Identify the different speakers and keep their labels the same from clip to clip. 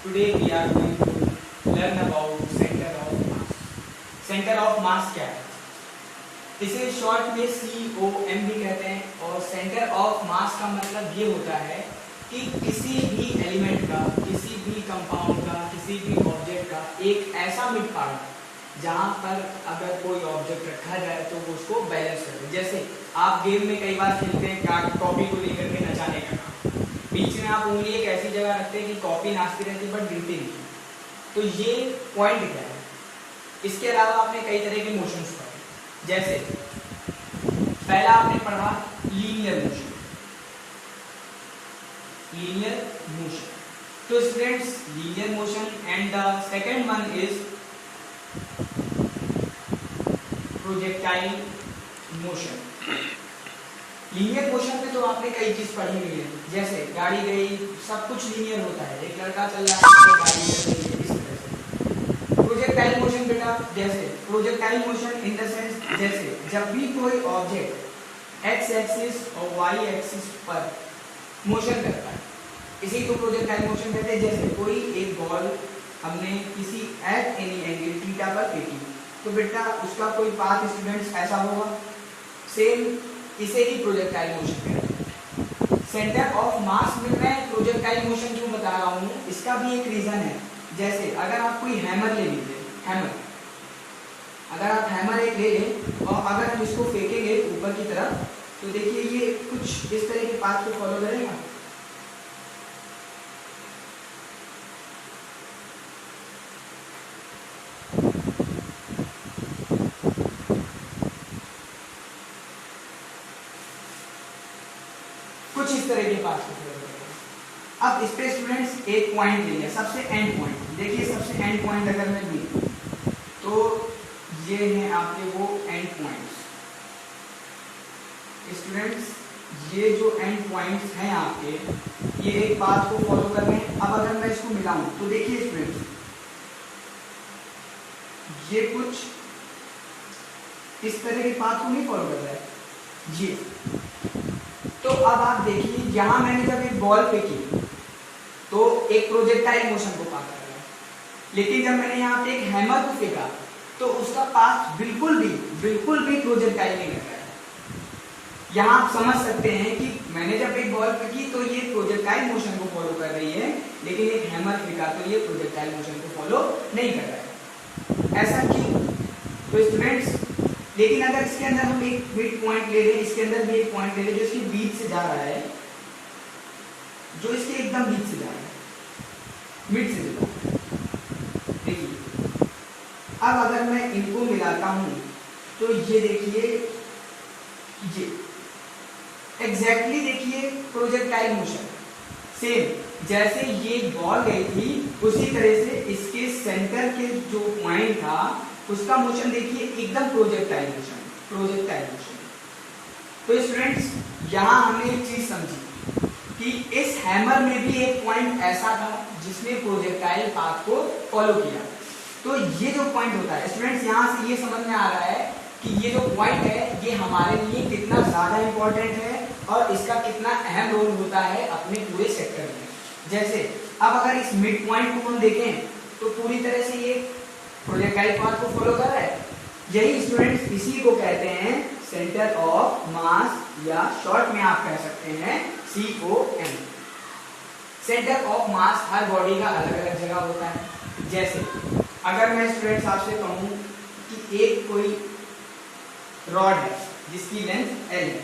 Speaker 1: Today we are going to learn about center of mass. Center of mass क्या है? इसे short में COM भी कहते हैं और सेंटर ऑफ मास का मतलब ये होता है कि किसी भी एलिमेंट का, किसी भी कंपाउंड का, किसी भी ऑब्जेक्ट का एक ऐसा मिड पार्ट जहाँ पर अगर कोई ऑब्जेक्ट रखा जाए तो वो उसको बैलेंस करे। जैसे आप गेम में कई बार खेलते हैं कॉपी को लेकर के नचाने का काम, बीच में आप उंगली एक ऐसी जगह रखते हैं कि कॉपी नाचती रहती है बट गिरती नहीं। तो ये पॉइंट क्या है? इसके अलावा आपने कई तरह के मोशंस पढ़े, जैसे पहला आपने पढ़ा लीनियर मोशन। लीनियर मोशन, तो students linear motion and the second one is projectile motion. Linear motion में तो आपने कई चीज पढ़ी हुई है, जैसे गाड़ी गई, सब कुछ लीनियर होता है, एक लड़का चल रहा है गाड़ी चल रही है, इस तरह से। प्रोजेक्टाइल मोशन बेटा, जैसे projectile motion in the sense जैसे जब भी कोई ऑब्जेक्ट एक्स एक्सिस और वाई एक्सिस पर मोशन करता है, इसी को प्रोजेक्टाइल मोशन कहते हैं। जैसे कोई एक बॉल हमने किसी एट एनी एंगल थीटा पर फेंकी, तो बेटा उसका कोई पाथ स्टूडेंट्स ऐसा होगा, सेम इसे ही प्रोजेक्टाइल मोशन कहते हैं। सेंटर ऑफ मास में मैं प्रोजेक्टाइल मोशन क्यों बता रहा हूँ, इसका भी एक रीजन है। जैसे अगर आप कोई हैमर ले लीजिए, हैमर, अगर आप हैमर एक ले लें और अगर हम इसको फेंकेंगे ऊपर की तरफ, तो देखिए ये कुछ इस तरह के पाथ को फॉलो करेगा। कुछ इस तरह के पास को फॉलो करेगा। अब इस पे स्टूडेंट्स एक पॉइंट लेंगे, सबसे एंड पॉइंट। देखिए सबसे एंड पॉइंट अगर मैं लूं तो ये हैं आपके वो एंड पॉइंट्स। स्टूडेंट्स ये जो एंड पॉइंट्स हैं आपके, ये एक पाथ को फॉलो कर रहे हैं। अब अगर मैं इसको मिलाऊं तो देखिए स्टूडेंट्स ये कुछ इस तरह के पाथ को नहीं फॉलो कर रहा है ये। तो अब आप देखिए यहां मैंने जब एक बॉल फेंकी तो एक प्रोजेक्टाइल मोशन को पास कर रहा है, लेकिन जब मैंने यहाँ पे एक हैमर को फेंका तो उसका पाथ बिल्कुल भी प्रोजेक्टाइल नहीं कर रहा है। यहाँ आप समझ सकते हैं कि मैंने जब एक बॉल फेंकी तो ये प्रोजेक्टाइल मोशन को फॉलो कर रही है, लेकिन एक हैमर फेंका तो ये प्रोजेक्टाइल मोशन को फॉलो नहीं कर रहा है। ऐसा क्यों? तो स्टूडेंट्स लेकिन अगर इसके अंदर हम एक मिड पॉइंट ले लें, इसके अंदर भी एक पॉइंट ले लें जो इसके बीच से जा रहा है, जो इसके एकदम बीच से जा रहा है, मिड से जा रहा है। देखिए अब अगर मैं इनको मिलाता हूं तो ये देखिए ये एग्जैक्टली देखिए प्रोजेक्टाइल मोशन सेम जैसे ये बॉल गई थी उसी तरह से इसके सेंटर के जो पॉइंट था उसका मोशन देखिए एकदम प्रोजेक्टाइल मोशन। तो स्टूडेंट्स यहाँ हमने एक चीज समझी कि इस हैमर में भी एक पॉइंट ऐसा था जिसने प्रोजेक्टाइल पाथ को फॉलो किया। तो ये जो पॉइंट होता है स्टूडेंट्स, यहाँ से ये समझ में आ रहा है कि ये जो पॉइंट है ये हमारे लिए कितना ज्यादा इंपॉर्टेंट है और इसका कितना अहम रोल होता है अपने पूरे सेक्टर में। जैसे अब अगर इस मिड पॉइंट को हम देखें तो पूरी तरह से ये प्रोजेक्टाइल पाथ को फॉलो कर रहा है। यही स्टूडेंट्स इसी को कहते हैं सेंटर ऑफ मास, या शॉर्ट में आप कह सकते हैं COM। Centre of mass her body का अलग अलग जगह होता है। जैसे अगर मैं स्टूडेंट्स आपसे कहूं कि एक कोई रॉड है जिसकी लेंथ L है,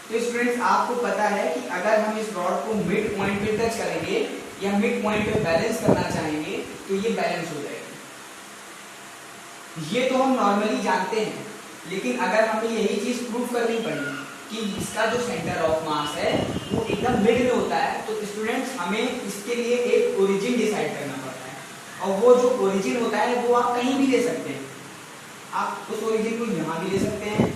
Speaker 1: तो स्टूडेंट्स आपको पता है कि अगर हम इस रॉड को मिड पॉइंट पे टच करेंगे या मिड पॉइंट पे बैलेंस करना चाहेंगे तो ये बैलेंस हो जाएगा। ये तो हम नॉर्मली जानते हैं, लेकिन अगर हमें यही चीज प्रूव करनी पड़ी कि इसका जो सेंटर ऑफ मास है वो एकदम मिड में होता है, तो स्टूडेंट्स हमें इसके लिए एक ओरिजिन डिसाइड करना पड़ता है। और वो जो ओरिजिन होता है वो आप कहीं भी ले सकते हैं। आप उस ओरिजिन को यहाँ भी ले सकते हैं,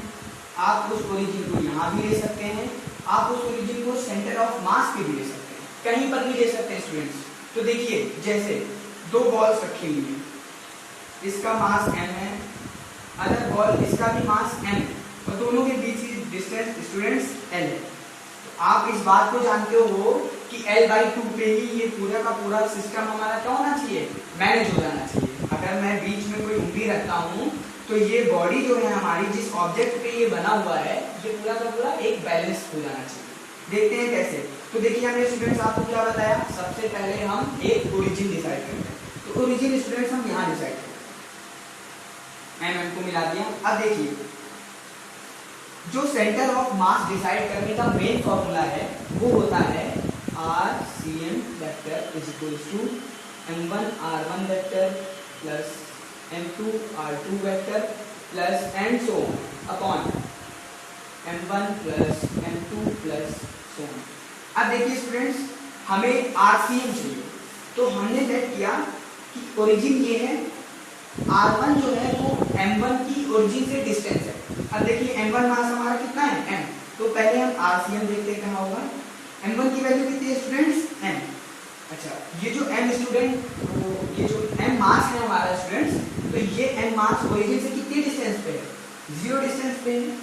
Speaker 1: आप उस ओरिजिन को यहाँ भी ले सकते हैं, आप उस ओरिजिन को सेंटर ऑफ मास पे भी ले सकते हैं, कहीं पर भी ले सकते हैं स्टूडेंट्स। तो देखिए जैसे दो बॉल्स रखी हुई है, इसका मास m है, अदर बॉल इसका भी मास m है, और दोनों के बीच की डिस्टेंस स्टूडेंट्स l है। तो आप इस बात को जानते हो कि L/2 पे ही ये पूरा का पूरा सिस्टम हमारा क्या होना चाहिए, मैनेज हो जाना चाहिए। अगर मैं बीच में कोई उंगली रखता हूँ तो ये बॉडी जो है हमारी, जिस ऑब्जेक्ट पे ये बना हुआ है, ये पूरा का पूरा एक बैलेंस हो जाना चाहिए। देखते हैं कैसे। तो देखिए हमने स्टूडेंट्स आपको क्या बताया, सबसे पहले हम एक ओरिजिन डिसाइड करते हैं। तो ओरिजिन स्टूडेंट्स हम यहाँ डिसाइड करते हैं, एम को मिला दिया। अब देखिए जो सेंटर ऑफ मास डिसाइड करने का मेन फॉर्मूला है वो होता है RCM vector is equals to M1 R1 vector plus M2 R2 vector plus and so upon M1 plus M2 plus so. अब देखिए स्टूडेंट्स हमें RCM चाहिए, तो हमने सेट किया कि ओरिजिन ये है, R1 जो है वो M1 की ओरिजिन से डिस्टेंस है। अब देखिए M1 मास हमारा कितना है, M, तो पहले हम RCM देखते हैं कहाँ होगा। M1 की वैल्यू कितनी है स्टूडेंट्स, M। अच्छा ये जो M स्टूडेंट, तो ये जो M मास है हमारा स्टूडेंट्स, तो ये M मास ओरिजिन से कितनी डिस्टेंस पे है, 0 डिस्टेंस पे है,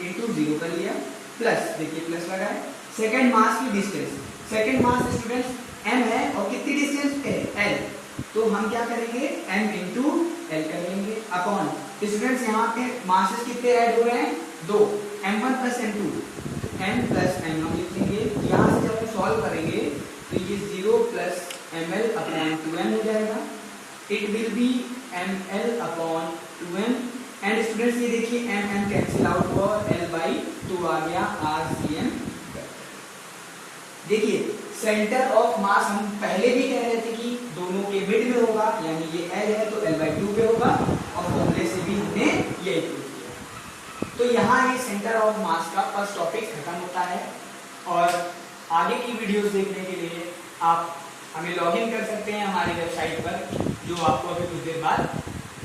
Speaker 1: इनटू 0 कर लिया, प्लस देखिए प्लस लगा है, सेकंड मास की डिस्टेंस, सेकंड मास स्टूडेंट्स M है और कितनी डिस्टेंस पे है, L, तो हम क्या करेंगे M इंटू L कर लेंगे अपॉन स्टूडेंट्स यहाँ पे मासेस कितने ऐड हो रहे हैं, 2, M1 plus M2, M plus M हम लिख लेंगे। यहाँ से जब हम सॉल्व करेंगे तो ये 0 प्लस ml अपॉन 2m हो जाएगा, it will be ml upon 2m and students ये देखिए m कैंसिल आउट हुआ, L/2 आ गया RCM। देखिए सेंटर ऑफ मास हम पहले भी कह रहे थे कि दोनों के मिड में होगा, यानी ये L है तो L/2 पे होगा, और फॉर्मूले से भी हमने ये प्रूव किया। तो यहाँ ये सेंटर ऑफ मास का फर्स्ट टॉपिक खत्म होता है, और आगे की वीडियोस देखने के लिए आप हमें लॉगिन कर सकते हैं हमारी वेबसाइट पर, जो आपको अभी कुछ देर बाद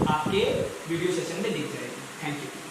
Speaker 1: आपके वीडियो सेशन में दिख जाएगी। Thank you.